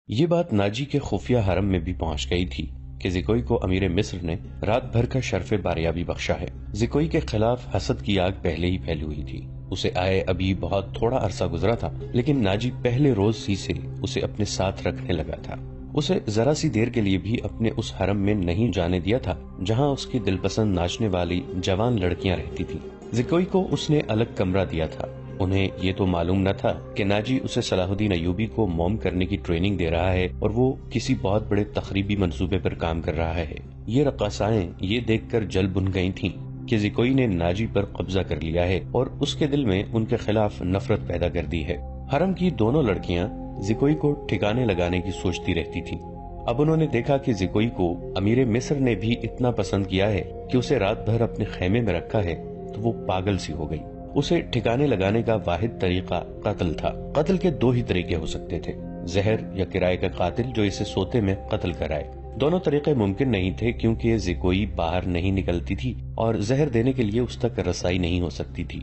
یہ بات ناجی کے خفیہ حرم میں بھی پہنچ گئی تھی کہ زکوئی کو امیر مصر نے رات بھر کا شرف باریابی بخشا ہے۔ زکوئی کے خلاف حسد کی آگ پہلے ہی پھیلی ہوئی تھی۔ اسے آئے ابھی بہت تھوڑا عرصہ گزرا تھا، لیکن ناجی پہلے روز ہی سے اسے اپنے ساتھ رکھنے لگا تھا۔ اسے ذرا سی دیر کے لیے بھی اپنے اس حرم میں نہیں جانے دیا تھا جہاں اس کی دل پسند ناچنے والی جوان لڑکیاں رہتی تھیں۔ زکوئی کو اس نے الگ کمرہ دیا تھا۔ انہیں یہ تو معلوم نہ تھا کہ ناجی اسے صلاح الدین ایوبی کو موم کرنے کی ٹریننگ دے رہا ہے اور وہ کسی بہت بڑے تخریبی منصوبے پر کام کر رہا ہے۔ یہ رقاصائیں یہ دیکھ کر جل بن گئی تھیں کہ زکوئی نے ناجی پر قبضہ کر لیا ہے اور اس کے دل میں ان کے خلاف نفرت پیدا کر دی ہے۔ حرم کی دونوں لڑکیاں زکوئی کو ٹھکانے لگانے کی سوچتی رہتی تھیں۔ اب انہوں نے دیکھا کہ زکوئی کو امیر مصر نے بھی اتنا پسند کیا ہے کہ اسے رات بھر اپنے خیمے میں رکھا ہے تو وہ پاگل سی ہو گئی۔ اسے ٹھکانے لگانے کا واحد طریقہ قتل تھا۔ قتل کے دو ہی طریقے ہو سکتے تھے، زہر یا کرائے کا قاتل جو اسے سوتے میں قتل کرائے۔ دونوں طریقے ممکن نہیں تھے کیونکہ زکوئی باہر نہیں نکلتی تھی اور زہر دینے کے لیے اس تک رسائی نہیں ہو سکتی تھی۔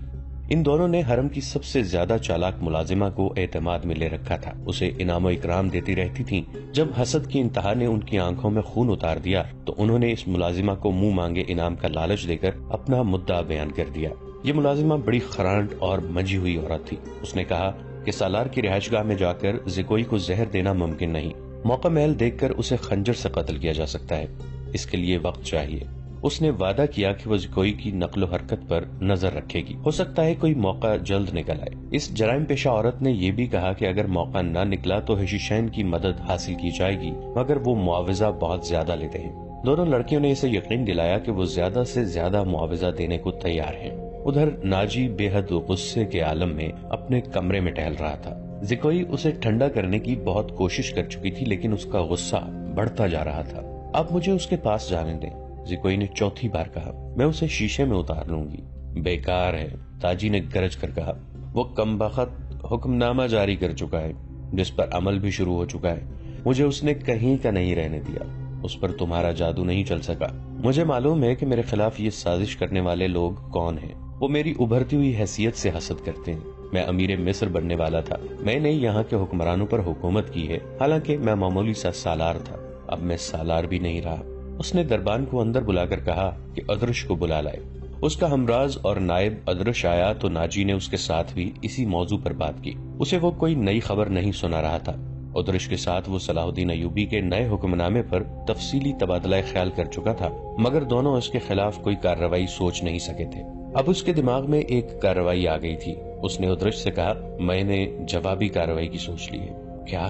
ان دونوں نے حرم کی سب سے زیادہ چالاک ملازمہ کو اعتماد میں لے رکھا تھا۔ اسے انعام و اکرام دیتی رہتی تھیں۔ جب حسد کی انتہا نے ان کی آنکھوں میں خون اتار دیا تو انہوں نے اس ملازمہ کو منہ مانگے انعام کا لالچ دے کر اپنا مدعا بیان کر دیا۔ یہ ملازمہ بڑی خرانٹ اور منجھی ہوئی عورت تھی۔ اس نے کہا کہ سالار کی رہائش گاہ میں جا کر زکوئی کو زہر دینا ممکن نہیں۔ موقع محل دیکھ کر اسے خنجر سے قتل کیا جا سکتا ہے، اس کے لیے وقت چاہیے۔ اس نے وعدہ کیا کہ وہ زکوئی کی نقل و حرکت پر نظر رکھے گی، ہو سکتا ہے کوئی موقع جلد نکل آئے۔ اس جرائم پیشہ عورت نے یہ بھی کہا کہ اگر موقع نہ نکلا تو حشیشین کی مدد حاصل کی جائے گی، مگر وہ معاوضہ بہت زیادہ لیتے ہیں۔ دونوں لڑکیوں نے اسے یقین دلایا کہ وہ زیادہ سے زیادہ معاوضہ دینے کو تیار ہیں۔ ادھر ناجی بے حد غصے کے عالم میں اپنے کمرے میں ٹہل رہا تھا۔ زکوئی اسے ٹھنڈا کرنے کی بہت کوشش کر چکی تھی لیکن اس کا غصہ بڑھتا جا رہا تھا۔ اب مجھے اس کے پاس جانے دیں، زکوئی نے چوتھی بار کہا۔ میں اسے شیشے میں اتار لوں گی۔ بیکار ہے، تاجی نے گرج کر کہا۔ وہ کمبخت حکم نامہ جاری کر چکا ہے جس پر عمل بھی شروع ہو چکا ہے۔ مجھے اس نے کہیں کا نہیں رہنے دیا۔ اس پر تمہارا جادو نہیں چل سکا۔ مجھے معلوم ہے کہ میرے خلاف یہ سازش کرنے والے لوگ کون ہیں۔ وہ میری ابھرتی ہوئی حیثیت سے حسد کرتے ہیں۔ میں امیر مصر بننے والا تھا، میں نے یہاں کے حکمرانوں پر حکومت کی ہے، حالانکہ میں معمولی سا سالار تھا، اب میں سالار بھی نہیں رہا۔ اس نے دربان کو اندر بلا کر کہا کہ ادرش کو بلا لائے۔ اس کا ہمراز اور نائب ادرش آیا تو ناجی نے اس کے ساتھ بھی اسی موضوع پر بات کی۔ اسے وہ کوئی نئی خبر نہیں سنا رہا تھا۔ ادرش کے ساتھ وہ صلاح الدین ایوبی کے نئے حکم نامے پر تفصیلی تبادلہ خیال کر چکا تھا، مگر دونوں اس کے خلاف کوئی کارروائی سوچ نہیں سکے تھے۔ اب اس کے دماغ میں ایک کارروائی آ گئی تھی۔ اس نے ادرش سے کہا، میں نے جوابی کارروائی کی سوچ لی ہے۔ کیا؟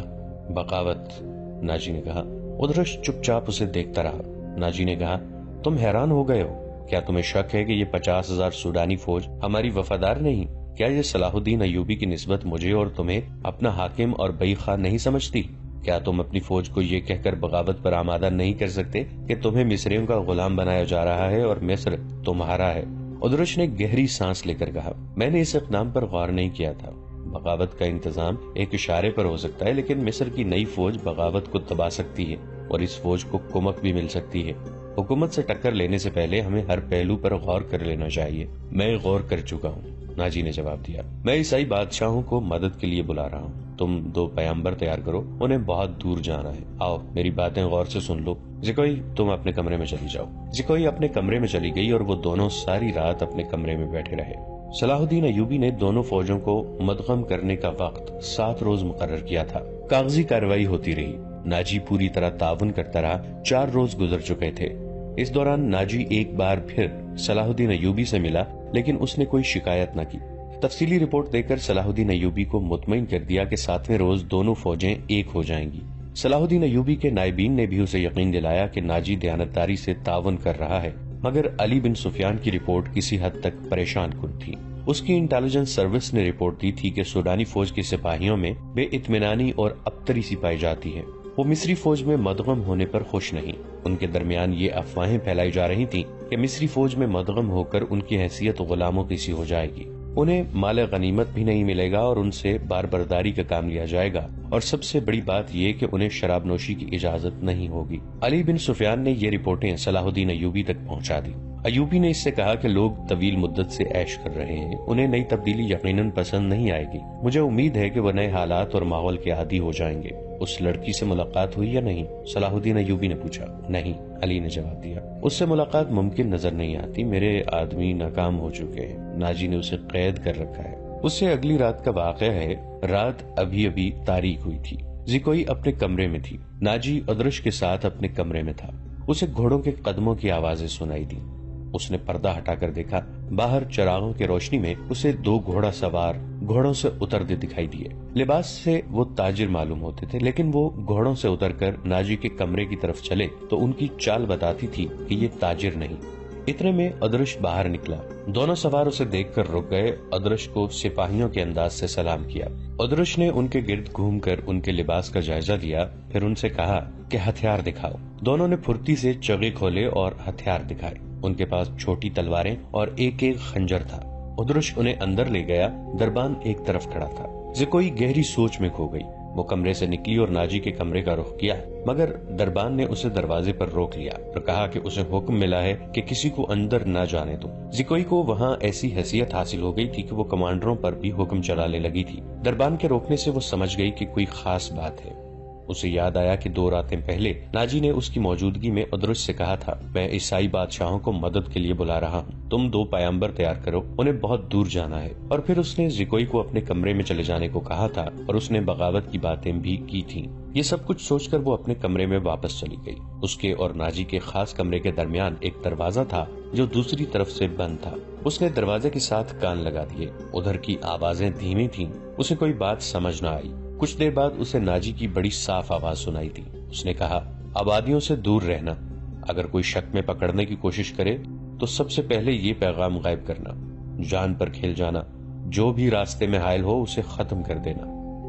بغاوت، ناجی نے کہا۔ ادرش چپ چاپ اسے دیکھتا رہا۔ ناجی نے کہا، تم حیران ہو گئے ہو؟ کیا تمہیں شک ہے کہ یہ 50,000 سوڈانی فوج ہماری وفادار نہیں؟ کیا یہ صلاح الدین ایوبی کی نسبت مجھے اور تمہیں اپنا حاکم اور بئی خواہ نہیں سمجھتی؟ کیا تم اپنی فوج کو یہ کہہ کر بغاوت پر آمادہ نہیں کر سکتے کہ تمہیں مصریوں کا غلام بنایا جا رہا ہے اور مصر تمہارا ہے؟ ادرش نے گہری سانس لے کر کہا، میں نے اس اقدام پر غور نہیں کیا تھا۔ بغاوت کا انتظام ایک اشارے پر ہو سکتا ہے، لیکن مصر کی نئی فوج بغاوت کو دبا سکتی ہے اور اس فوج کو کمک بھی مل سکتی ہے۔ حکومت سے ٹکر لینے سے پہلے ہمیں ہر پہلو پر غور کر لینا چاہیے۔ میں غور کر چکا ہوں، ناجی نے جواب دیا۔ میں عیسائی بادشاہوں کو مدد کے لیے بلا رہا ہوں۔ تم 2 پیامبر تیار کرو، انہیں بہت دور جانا ہے۔ آؤ میری باتیں غور سے سن لو۔ زکوئی، تم اپنے کمرے میں چلی جاؤ۔ زکوئی اپنے کمرے میں چلی گئی اور وہ دونوں ساری رات اپنے کمرے میں بیٹھے رہے۔ صلاح الدین ایوبی نے دونوں فوجوں کو مدغم کرنے کا وقت 7 روز مقرر کیا تھا۔ کاغذی کارروائی ہوتی رہی۔ ناجی پوری طرح تعاون کرتا رہا۔ 4 روز گزر چکے تھے۔ اس دوران ناجی ایک بار پھر صلاح الدین ایوبی سے ملا، لیکن اس نے کوئی شکایت نہ کی۔ تفصیلی رپورٹ دے کر صلاح الدین ایوبی کو مطمئن کر دیا کہ 7ویں روز دونوں فوجیں ایک ہو جائیں گی۔ صلاح الدین ایوبی کے نائبین نے بھی اسے یقین دلایا کہ ناجی دیانتداری سے تعاون کر رہا ہے، مگر علی بن سفیان کی رپورٹ کسی حد تک پریشان کن تھی۔ اس کی انٹیلیجنس سروس نے رپورٹ دی تھی کہ سوڈانی فوج کے سپاہیوں میں بے اطمینانی اور ابتری سی پائی جاتی ہے۔ وہ مصری فوج میں مدغم ہونے پر خوش نہیں۔ ان کے درمیان یہ افواہیں پھیلائی جا رہی تھیں کہ مصری فوج میں مدغم ہو کر ان کی حیثیت غلاموں کی سی ہو جائے گی، انہیں مال غنیمت بھی نہیں ملے گا اور ان سے بار برداری کا کام لیا جائے گا، اور سب سے بڑی بات یہ کہ انہیں شراب نوشی کی اجازت نہیں ہوگی۔ علی بن سفیان نے یہ رپورٹیں صلاح الدین ایوبی تک پہنچا دی۔ ایوبی نے اس سے کہا کہ لوگ طویل مدت سے عیش کر رہے ہیں، انہیں نئی تبدیلی یقیناً پسند نہیں آئے گی۔ مجھے امید ہے کہ وہ نئے حالات اور ماحول کے عادی ہو جائیں گے۔ اس لڑکی سے ملاقات ہوئی یا نہیں؟ صلاح الدین ایوبی نے پوچھا۔ نہیں، علی نے جواب دیا، اس سے ملاقات ممکن نظر نہیں آتی، میرے آدمی ناکام ہو چکے ہیں، ناجی نے اسے قید کر رکھا ہے۔ اس سے اگلی رات کا واقعہ ہے۔ رات ابھی تاریک ہوئی تھی، زکوئی اپنے کمرے میں تھی، ناجی ادرش کے ساتھ اپنے کمرے میں تھا۔ اسے گھوڑوں کے قدموں کی آوازیں سنائی دی۔ اس نے پردہ ہٹا کر دیکھا، باہر چراغوں کی روشنی میں اسے دو گھوڑا سوار گھوڑوں سے اترتے دکھائی دیے۔ لباس سے وہ تاجر معلوم ہوتے تھے، لیکن وہ گھوڑوں سے اتر کر ناجی کے کمرے کی طرف چلے تو ان کی چال بتاتی تھی کہ یہ تاجر نہیں۔ اتنے میں ادرش باہر نکلا، دونوں سوار اسے دیکھ کر رک گئے۔ ادرش کو سپاہیوں کے انداز سے سلام کیا۔ ادرش نے ان کے گرد گھوم کر ان کے لباس کا جائزہ لیا، پھر ان سے کہا کہ ہتھیار دکھاؤ۔ دونوں نے پھرتی سے چغے کھولے اور ہتھیار دکھائے۔ ان کے پاس چھوٹی تلواریں اور ایک خنجر تھا۔ ادرش انہیں اندر لے گیا، دربان ایک طرف کھڑا تھا۔ زکوئی گہری سوچ میں کھو گئی۔ وہ کمرے سے نکلی اور ناجی کے کمرے کا رخ کیا، مگر دربان نے اسے دروازے پر روک لیا اور کہا کہ اسے حکم ملا ہے کہ کسی کو اندر نہ جانے دو۔ زکوئی کو وہاں ایسی حیثیت حاصل ہو گئی تھی کہ وہ کمانڈروں پر بھی حکم چلانے لگی تھی۔ دربان کے روکنے سے وہ سمجھ گئی کہ کوئی خاص بات ہے۔ اسے یاد آیا کہ 2 راتیں پہلے ناجی نے اس کی موجودگی میں ادرش سے کہا تھا، میں عیسائی بادشاہوں کو مدد کے لیے بلا رہا ہوں، تم 2 پیغمبر تیار کرو، انہیں بہت دور جانا ہے۔ اور پھر اس نے زکوئی کو اپنے کمرے میں چلے جانے کو کہا تھا اور اس نے بغاوت کی باتیں بھی کی تھیں۔ یہ سب کچھ سوچ کر وہ اپنے کمرے میں واپس چلی گئی۔ اس کے اور ناجی کے خاص کمرے کے درمیان ایک دروازہ تھا جو دوسری طرف سے بند تھا۔ اس نے دروازے کے ساتھ کان لگا دیے۔ ادھر کی آوازیں دھیمی تھیں، اسے کوئی بات سمجھ نہ آئی۔ کچھ دیر بعد اسے ناجی کی بڑی صاف آواز سنائی دی۔ اس نے کہا، آبادیوں سے دور رہنا، اگر کوئی شک میں پکڑنے کی کوشش کرے تو سب سے پہلے یہ پیغام غائب کرنا، جان پر کھیل جانا، جو بھی راستے میں حائل ہو اسے ختم کر دینا۔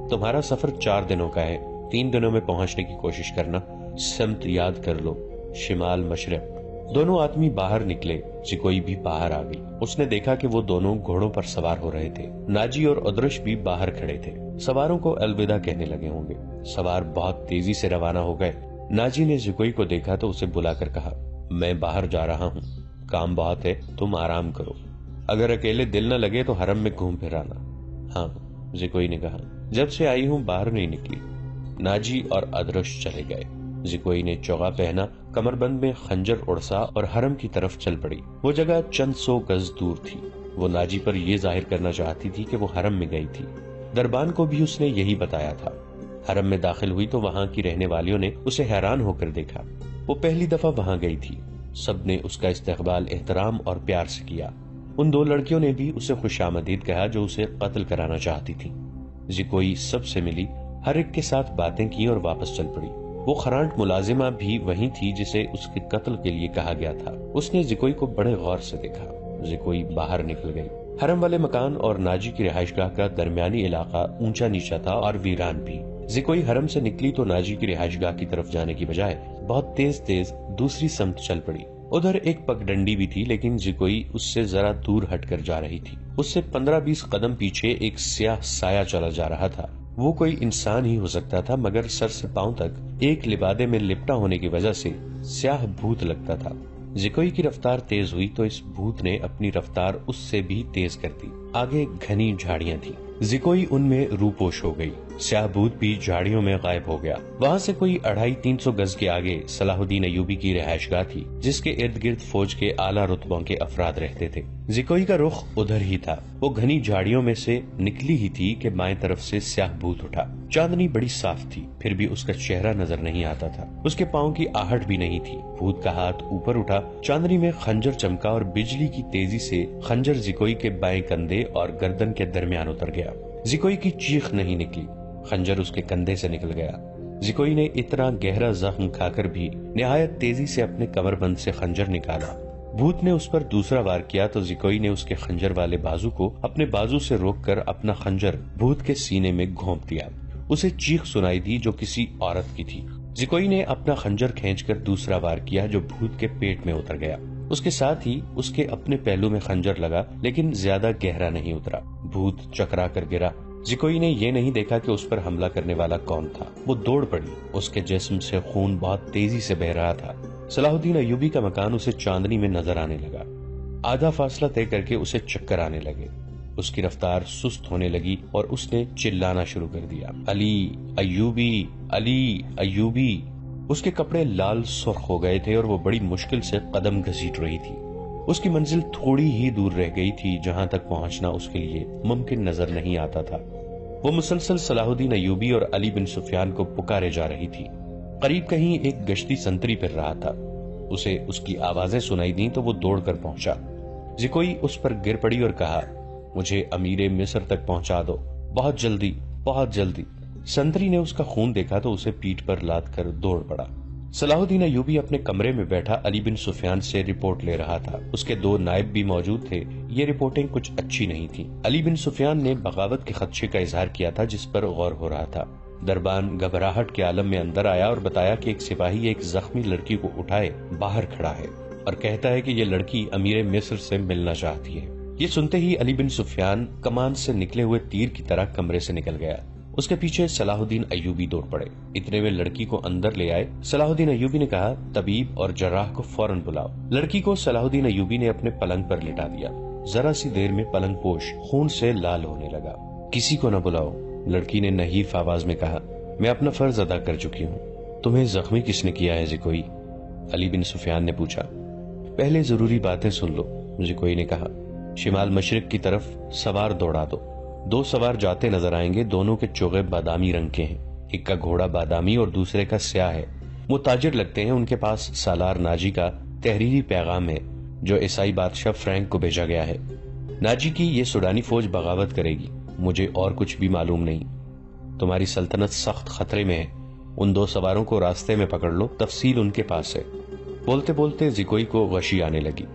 تمہارا سفر 4 دنوں کا ہے، 3 دنوں میں پہنچنے کی کوشش کرنا، سمت یاد کر لو، شمال مشرق۔ دونوں آدمی باہر نکلے، زکوئی بھی باہر آ گئی۔ اس نے دیکھا کہ وہ دونوں گھوڑوں پر سوار ہو رہے تھے۔ ناجی اور ادرش بھی باہر کھڑے تھے، سواروں کو الوداع کہنے لگے ہوں گے۔ سوار بہت تیزی سے روانہ ہو گئے۔ ناجی نے زکوئی کو دیکھا تو اسے بلا کر کہا، میں باہر جا رہا ہوں، کام بہت ہے، تم آرام کرو، اگر اکیلے دل نہ لگے تو حرم میں گھوم پھر آنا۔ ہاں، زکوئی نے کہا، جب سے آئی ہوں باہر نہیں نکلی۔ ناجی اور ادرش چلے گئے۔ زکوئی نے چوغا پہنا، کمر بند میں خنجر اڑسا اور حرم کی طرف چل پڑی۔ وہ جگہ چند 100 گز دور تھی۔ وہ ناجی پر یہ ظاہر کرنا چاہتی تھی کہ وہ حرم میں گئی تھی۔ دربان کو بھی اس نے یہی بتایا تھا۔ حرم میں داخل ہوئی تو وہاں کی رہنے والیوں نے اسے حیران ہو کر دیکھا۔ وہ پہلی دفعہ وہاں گئی تھی۔ سب نے اس کا استقبال احترام اور پیار سے کیا۔ ان 2 لڑکیوں نے بھی اسے خوش آمدید کہا جو اسے قتل کرانا چاہتی تھی۔ زکوئی سب سے ملی، ہر ایک کے ساتھ باتیں کی اور واپس چل پڑی۔ وہ خرانٹ ملازمہ بھی وہی تھی جسے اس کے قتل کے لیے کہا گیا تھا۔ اس نے زکوئی کو بڑے غور سے دیکھا۔ زکوئی باہر نکل گئی۔ حرم والے مکان اور ناجی کی رہائش گاہ کا درمیانی علاقہ اونچا نیچا تھا اور ویران بھی۔ زکوئی حرم سے نکلی تو ناجی کی رہائش گاہ کی طرف جانے کی بجائے بہت تیز دوسری سمت چل پڑی۔ ادھر ایک پگڈنڈی بھی تھی، لیکن زکوئی اس سے ذرا دور ہٹ کر جا رہی تھی۔ اس سے 15-20 قدم پیچھے ایک سیاہ سایہ چلا جا رہا تھا۔ وہ کوئی انسان ہی ہو سکتا تھا، مگر سر سے پاؤں تک ایک لبادے میں لپٹا ہونے کی وجہ سے سیاہ بھوت لگتا تھا۔ زکوئی کی رفتار تیز ہوئی تو اس بھوت نے اپنی رفتار اس سے بھی تیز کر دی۔ آگے گھنی جھاڑیاں تھیں۔ زکوئی ان میں روپوش ہو گئی۔ سیاہ بھوت بھی جھاڑیوں میں غائب ہو گیا۔ وہاں سے کوئی 250-300 گز کے آگے صلاح الدین ایوبی کی رہائش گاہ تھی، جس کے ارد گرد فوج کے اعلیٰ رتبوں کے افراد رہتے تھے۔ زکوئی کا رخ ادھر ہی تھا۔ وہ گھنی جھاڑیوں میں سے نکلی ہی تھی کہ بائیں طرف سے سیاہ بھوت اٹھا۔ چاندنی بڑی صاف تھی، پھر بھی اس کا چہرہ نظر نہیں آتا تھا۔ اس کے پاؤں کی آہٹ بھی نہیں تھی۔ بھوت کا ہاتھ اوپر اٹھا، چاندنی میں خنجر چمکا اور بجلی کی تیزی سے خنجر زکوئی کے بائیں کندھے اور گردن کے درمیان اتر گیا۔ زکوئی کی چیخ نہیں نکلی، خنجر اس کے کندھے سے نکل گیا۔ زکوئی نے اتنا گہرا زخم کھا کر بھی نہایت تیزی سے اپنے کمر بند سے خنجر نکالا۔ بھوت نے اس پر دوسرا وار کیا تو زکوئی نے اس کے خنجر والے بازو کو اپنے بازو سے روک کر اپنا خنجر بھوت کے سینے میں گھونپ دیا۔ اسے چیخ سنائی دی جو کسی عورت کی تھی۔ زکوئی نے اپنا خنجر کھینچ کر دوسرا وار کیا جو بھوت کے پیٹ میں اتر گیا۔ اس کے ساتھ ہی اس کے اپنے پہلو میں خنجر لگا، لیکن زیادہ گہرا نہیں اترا۔ بھوت چکرا کر گرا۔ زکوئی نے یہ نہیں دیکھا کہ اس پر حملہ کرنے والا کون تھا۔ وہ دوڑ پڑی۔ اس کے جسم سے خون بہت تیزی سے بہ رہا تھا۔ صلاح الدین ایوبی کا مکان اسے چاندنی میں نظر آنے لگا۔ آدھا فاصلہ طے کر کے اسے چکر آنے لگے۔ اس کی رفتار سست ہونے لگی اور اس نے چلانا شروع کر دیا، علی ایوبی، علی ایوبی۔ اس کے کپڑے لال سرخ ہو گئے تھے اور وہ بڑی مشکل سے قدم گھسیٹ رہی تھی۔ اس کی منزل تھوڑی ہی دور رہ گئی تھی جہاں تک پہنچنا اس کے لیے ممکن نظر نہیں آتا تھا۔ وہ مسلسل صلاح الدین ایوبی اور علی بن سفیان کو پکارے جا رہی تھی۔ قریب کہیں ایک گشتی سنتری پھر رہا تھا، اسے اس کی آوازیں سنائی دیں تو وہ دوڑ کر پہنچا۔ زکوئی اس پر گر پڑی اور کہا، مجھے امیر مصر تک پہنچا دو، بہت جلدی، بہت جلدی۔ سنتری نے اس کا خون دیکھا تو اسے پیٹھ پر لاد کر دوڑ پڑا۔ صلاح الدین ایوبی اپنے کمرے میں بیٹھا علی بن سفیان سے رپورٹ لے رہا تھا۔ اس کے 2 نائب بھی موجود تھے۔ یہ رپورٹیں کچھ اچھی نہیں تھی۔ علی بن سفیان نے بغاوت کے خدشے کا اظہار کیا تھا جس پر غور ہو رہا تھا۔ دربان گھبراہٹ کے عالم میں اندر آیا اور بتایا کہ ایک سپاہی ایک زخمی لڑکی کو اٹھائے باہر کھڑا ہے اور کہتا ہے کہ یہ لڑکی امیر مصر سے ملنا چاہتی ہے۔ یہ سنتے ہی علی بن سفیان کمان سے نکلے ہوئے تیر کی طرح کمرے سے نکل گیا۔ اس کے پیچھے صلاح الدین ایوبی دوڑ پڑے۔ اتنے میں لڑکی کو اندر لے آئے۔ صلاح الدین ایوبی نے کہا، طبیب اور جراح کو فوراً بلاؤ۔ لڑکی کو صلاح الدین ایوبی نے اپنے پلنگ پر لٹا دیا۔ ذرا سی دیر میں پلنگ پوش خون سے لال ہونے لگا۔ کسی کو نہ بلاؤ، لڑکی نے نحیف آواز میں کہا، میں اپنا فرض ادا کر چکی ہوں۔ تمہیں زخمی کس نے کیا ہے زکوئی؟ علی بن سفیان نے پوچھا۔ پہلے ضروری باتیں سن لو، زکوئی نے کہا۔ شمال مشرق کی طرف سوار دوڑا دو۔ 2 سوار جاتے نظر آئیں گے، دونوں کے چوغے بادامی رنگ کے ہیں۔ ایک کا گھوڑا بادامی اور دوسرے کا سیاہ ہے۔ وہ تاجر لگتے ہیں۔ ان کے پاس سالار ناجی کا تحریری پیغام ہے جو عیسائی بادشاہ فرینک کو بھیجا گیا ہے۔ ناجی کی یہ سوڈانی فوج بغاوت کرے گی، مجھے اور کچھ بھی معلوم نہیں۔ تمہاری سلطنت سخت خطرے میں ہے۔ ان 2 سواروں کو راستے میں پکڑ لو، تفصیل ان کے پاس ہے۔ بولتے بولتے زکوئی کو غشی آنے لگی۔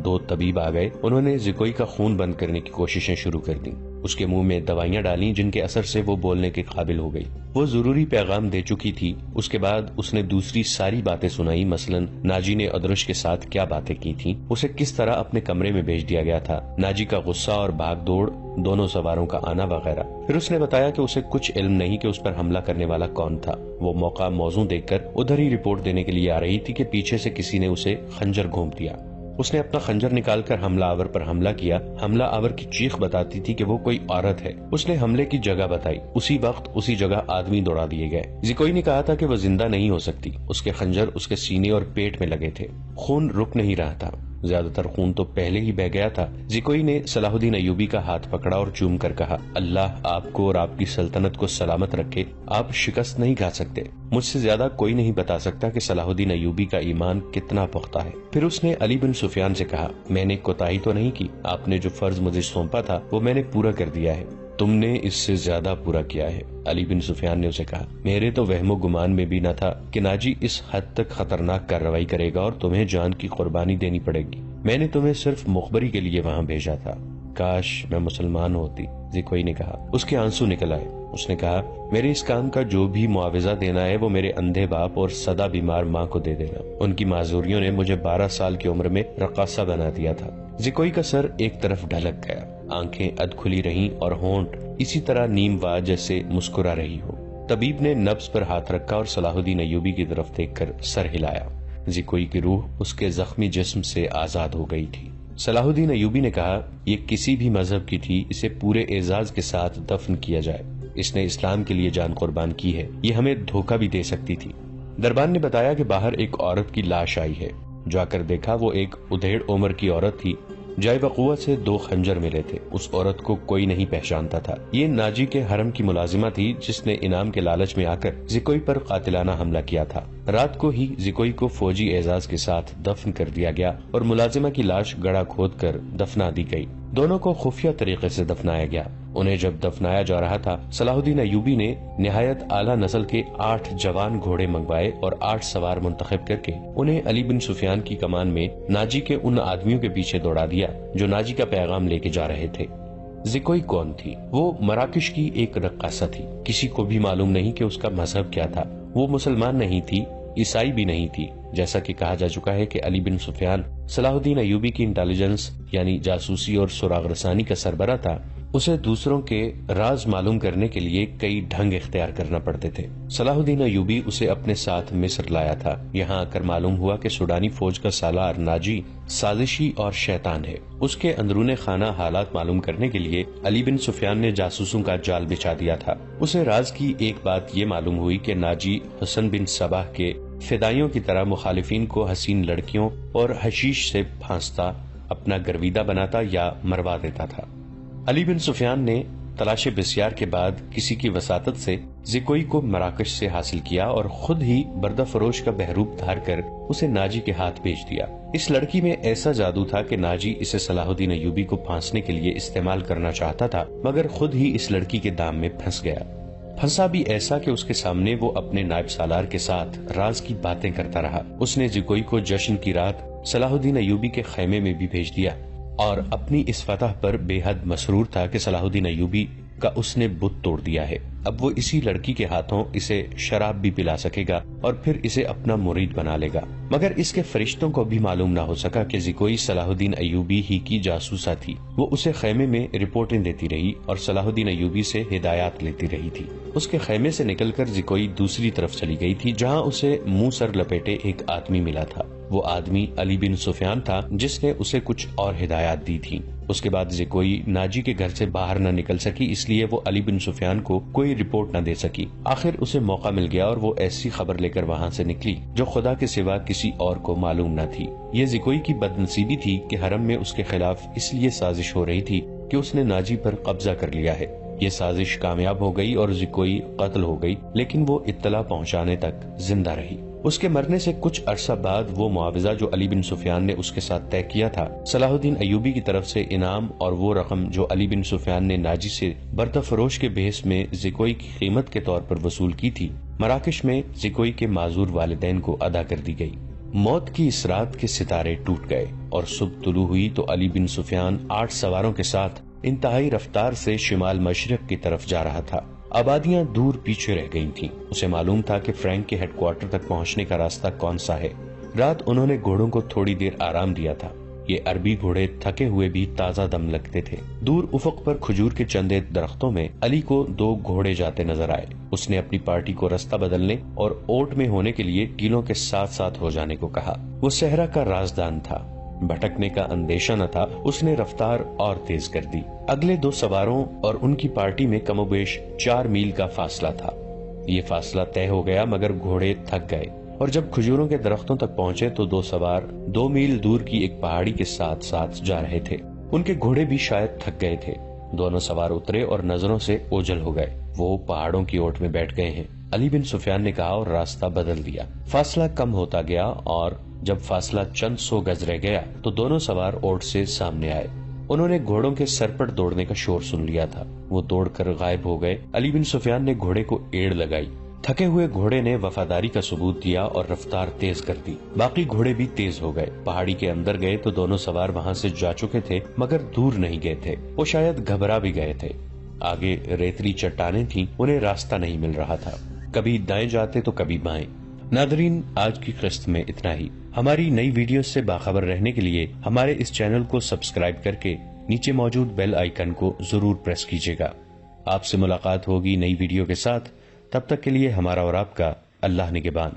2 طبیب آ گئے۔ انہوں نے زکوئی کا خون بند کرنے کی کوششیں شروع کر دیں۔ اس کے منہ میں دوائیاں ڈالیں جن کے اثر سے وہ بولنے کے قابل ہو گئی۔ وہ ضروری پیغام دے چکی تھی۔ اس کے بعد اس نے دوسری ساری باتیں سنائی، مثلا ناجی نے ادرش کے ساتھ کیا باتیں کی تھیں، اسے کس طرح اپنے کمرے میں بھیج دیا گیا تھا، ناجی کا غصہ اور بھاگ دوڑ، دونوں سواروں کا آنا وغیرہ۔ پھر اس نے بتایا کہ اسے کچھ علم نہیں کہ اس پر حملہ کرنے والا کون تھا۔ وہ موقع موزوں دیکھ کر ادھر ہی رپورٹ دینے کے لیے آ رہی تھی کہ پیچھے سے کسی نے اسے خنجر گھونپ دیا۔ اس نے اپنا خنجر نکال کر حملہ آور پر حملہ کیا۔ حملہ آور کی چیخ بتاتی تھی کہ وہ کوئی عورت ہے۔ اس نے حملے کی جگہ بتائی۔ اسی وقت اسی جگہ آدمی دوڑا دیے گئے۔ زکوئی نے کہا تھا کہ وہ زندہ نہیں ہو سکتی۔ اس کے خنجر اس کے سینے اور پیٹ میں لگے تھے۔ خون رک نہیں رہا تھا، زیادہ تر خون تو پہلے ہی بہ گیا تھا۔ زکوئی نے صلاح الدین ایوبی کا ہاتھ پکڑا اور چوم کر کہا، اللہ آپ کو اور آپ کی سلطنت کو سلامت رکھے، آپ شکست نہیں کھا سکتے۔ مجھ سے زیادہ کوئی نہیں بتا سکتا کہ صلاح الدین ایوبی کا ایمان کتنا پختہ ہے۔ پھر اس نے علی بن سفیان سے کہا، میں نے کوتاہی تو نہیں کی، آپ نے جو فرض مجھے سونپا تھا وہ میں نے پورا کر دیا ہے۔ تم نے اس سے زیادہ پورا کیا ہے۔ علی بن سفیان نے اسے کہا، میرے تو وہم و گمان میں بھی نہ تھا کہ ناجی اس حد تک خطرناک کارروائی کرے گا اور تمہیں جان کی قربانی دینی پڑے گی۔ میں نے تمہیں صرف مخبری کے لیے وہاں بھیجا تھا۔ کاش میں مسلمان ہوتی، زکوئی نے کہا۔ اس کے آنسو نکل آئے۔ اس نے کہا، میرے اس کام کا جو بھی معاوضہ دینا ہے وہ میرے اندھے باپ اور سدا بیمار ماں کو دے دینا۔ ان کی معذوریوں نے مجھے 12 سال کی عمر میں رقاصہ بنا دیا تھا۔ زکوئی کا سر ایک طرف ڈھلک گیا، آنکھیں اد کھلی رہیں اور ہونٹ اسی طرح نیم وا جیسے مسکرا رہی ہو۔ طبیب نے نبض پر ہاتھ رکھا اور صلاح الدین ایوبی کی طرف دیکھ کر سر ہلایا۔ زکوئی کی روح اس کے زخمی جسم سے آزاد ہو گئی تھی۔ صلاح الدین ایوبی نے کہا، یہ کسی بھی مذہب کی تھی، اسے پورے اعزاز کے ساتھ دفن کیا جائے۔ اس نے اسلام کے لیے جان قربان کی ہے، یہ ہمیں دھوکہ بھی دے سکتی تھی۔ دربان نے بتایا کہ باہر ایک عورت کی لاش آئی ہے۔ جا کر دیکھا، وہ ایک ادھیڑ عمر کی عورت تھی۔ جائے وقوع سے 2 خنجر ملے تھے۔ اس عورت کو کوئی نہیں پہچانتا تھا۔ یہ ناجی کے حرم کی ملازمہ تھی جس نے انعام کے لالچ میں آ کر زکوئی پر قاتلانہ حملہ کیا تھا۔ رات کو ہی زکوئی کو فوجی اعزاز کے ساتھ دفن کر دیا گیا اور ملازمہ کی لاش گڑھا کھود کر دفنا دی گئی۔ دونوں کو خفیہ طریقے سے دفنایا گیا۔ انہیں جب دفنایا جا رہا تھا، صلاح الدین ایوبی نے نہایت اعلیٰ نسل کے 8 جوان گھوڑے منگوائے اور 8 سوار منتخب کر کے انہیں علی بن سفیان کی کمان میں ناجی کے ان آدمیوں کے پیچھے دوڑا دیا جو ناجی کا پیغام لے کے جا رہے تھے۔ زکوئی کون تھی؟ وہ مراکش کی ایک رقاصہ تھی۔ کسی کو بھی معلوم نہیں کہ اس کا مذہب کیا تھا۔ وہ مسلمان نہیں تھی، عیسائی بھی نہیں تھی۔ جیسا کہ کہا جا چکا ہے کہ علی بن سفیان صلاح الدین ایوبی کی انٹیلیجنس یعنی جاسوسی اور سراغ رسانی کا سربراہ تھا، اسے دوسروں کے راز معلوم کرنے کے لیے کئی ڈھنگ اختیار کرنا پڑتے تھے۔ صلاح الدین ایوبی اسے اپنے ساتھ مصر لایا تھا۔ یہاں آ کر معلوم ہوا کہ سوڈانی فوج کا سالار ناجی سازشی اور شیطان ہے۔ اس کے اندرون خانہ حالات معلوم کرنے کے لیے علی بن سفیان نے جاسوسوں کا جال بچھا دیا تھا۔ اسے راز کی ایک بات یہ معلوم ہوئی کہ ناجی حسن بن صباح کے فدائیوں کی طرح مخالفین کو حسین لڑکیوں اور حشیش سے پھانستا، اپنا گرویدہ بناتا یا مروا دیتا تھا۔ علی بن سفیان نے تلاش بسیار کے بعد کسی کی وساطت سے زکوئی کو مراکش سے حاصل کیا اور خود ہی بردہ فروش کا بہروپ دھار کر اسے ناجی کے ہاتھ بھیج دیا۔ اس لڑکی میں ایسا جادو تھا کہ ناجی اسے صلاح الدین ایوبی کو پھانسنے کے لیے استعمال کرنا چاہتا تھا، مگر خود ہی اس لڑکی کے دام میں پھنس گیا۔ پھنسا بھی ایسا کہ اس کے سامنے وہ اپنے نائب سالار کے ساتھ راز کی باتیں کرتا رہا۔ اس نے زکوئی کو جشن کی رات صلاح الدین ایوبی کے خیمے میں بھی بھیج دیا اور اپنی اس فتح پر بے حد مسرور تھا کہ صلاح الدین ایوبی کا اس نے بت توڑ دیا ہے۔ اب وہ اسی لڑکی کے ہاتھوں اسے شراب بھی پلا سکے گا اور پھر اسے اپنا مرید بنا لے گا۔ مگر اس کے فرشتوں کو بھی معلوم نہ ہو سکا کہ زکوئی صلاح الدین ایوبی ہی کی جاسوسا تھی۔ وہ اسے خیمے میں رپورٹیں دیتی رہی اور صلاح الدین ایوبی سے ہدایات لیتی رہی تھی۔ اس کے خیمے سے نکل کر زکوئی دوسری طرف چلی گئی تھی، جہاں اسے منہ سر لپیٹے ایک آدمی ملا تھا۔ وہ آدمی علی بن سفیان تھا، جس نے اسے کچھ اور ہدایات دی تھی۔ اس کے بعد زکوئی ناجی کے گھر سے باہر نہ نکل سکی، اس لیے وہ علی بن سفیان کو کوئی رپورٹ نہ دے سکی۔ آخر اسے موقع مل گیا اور وہ ایسی خبر لے کر وہاں سے نکلی جو خدا کے سوا کسی اور کو معلوم نہ تھی۔ یہ زکوئی کی بد نصیبی تھی کہ حرم میں اس کے خلاف اس لیے سازش ہو رہی تھی کہ اس نے ناجی پر قبضہ کر لیا ہے۔ یہ سازش کامیاب ہو گئی اور زکوئی قتل ہو گئی، لیکن وہ اطلاع پہنچانے تک زندہ رہی۔ اس کے مرنے سے کچھ عرصہ بعد وہ معاوضہ جو علی بن سفیان نے اس کے ساتھ طے کیا تھا، صلاح الدین ایوبی کی طرف سے انعام اور وہ رقم جو علی بن سفیان نے ناجی سے بردہ فروش کے بحث میں زکوئی کی قیمت کے طور پر وصول کی تھی، مراکش میں زکوئی کے معذور والدین کو ادا کر دی گئی۔ موت کی اس رات کے ستارے ٹوٹ گئے اور صبح طلوع ہوئی تو علی بن سفیان 8 سواروں کے ساتھ انتہائی رفتار سے شمال مشرق کی طرف جا رہا تھا۔ آبادیاں دور پیچھے رہ گئی تھیں۔ اسے معلوم تھا کہ فرینک کے ہیڈ کوارٹر تک پہنچنے کا راستہ کون سا ہے۔ رات انہوں نے گھوڑوں کو تھوڑی دیر آرام دیا تھا۔ یہ عربی گھوڑے تھکے ہوئے بھی تازہ دم لگتے تھے۔ دور افق پر کھجور کے چند درختوں میں علی کو 2 گھوڑے جاتے نظر آئے۔ اس نے اپنی پارٹی کو رستہ بدلنے اور اوٹ میں ہونے کے لیے ٹیلوں کے ساتھ ساتھ ہو جانے کو کہا۔ وہ صحرا کا رازدان تھا، بھٹکنے کا اندیشہ نہ تھا۔ اس نے رفتار اور تیز کر دی۔ اگلے 2 سواروں اور ان کی پارٹی میں کم و بیش 4 میل کا فاصلہ تھا۔ یہ فاصلہ طے ہو گیا مگر گھوڑے تھک گئے اور جب کھجوروں کے درختوں تک پہنچے تو 2 سوار 2 میل دور کی ایک پہاڑی کے ساتھ ساتھ جا رہے تھے۔ ان کے گھوڑے بھی شاید تھک گئے تھے۔ دونوں سوار اترے اور نظروں سے اوجھل ہو گئے۔ وہ پہاڑوں کی اوٹ میں بیٹھ گئے ہیں، علی بن سفیان نے کہا اور راستہ بدل دیا۔ فاصلہ کم ہوتا گیا اور جب فاصلہ چند 100 گز رہ گیا تو دونوں سوار اوٹ سے سامنے آئے۔ انہوں نے گھوڑوں کے سرپٹ دوڑنے کا شور سن لیا تھا۔ وہ دوڑ کر غائب ہو گئے۔ علی بن سفیان نے گھوڑے کو ایڑ لگائی۔ تھکے ہوئے گھوڑے نے وفاداری کا ثبوت دیا اور رفتار تیز کر دی۔ باقی گھوڑے بھی تیز ہو گئے۔ پہاڑی کے اندر گئے تو دونوں سوار وہاں سے جا چکے تھے مگر دور نہیں گئے تھے۔ وہ شاید گھبرا بھی گئے تھے۔ آگے ریتلی چٹانیں تھیں، انہیں راستہ نہیں مل رہا تھا۔ کبھی دائیں جاتے تو کبھی بائیں۔ ناظرین، آج کی قسط میں اتنا ہی۔ ہماری نئی ویڈیوز سے باخبر رہنے کے لیے ہمارے اس چینل کو سبسکرائب کر کے نیچے موجود بیل آئیکن کو ضرور پریس کیجیے گا۔ آپ سے ملاقات ہوگی نئی ویڈیو کے ساتھ۔ تب تک کے لیے ہمارا اور آپ کا اللہ نگہبان۔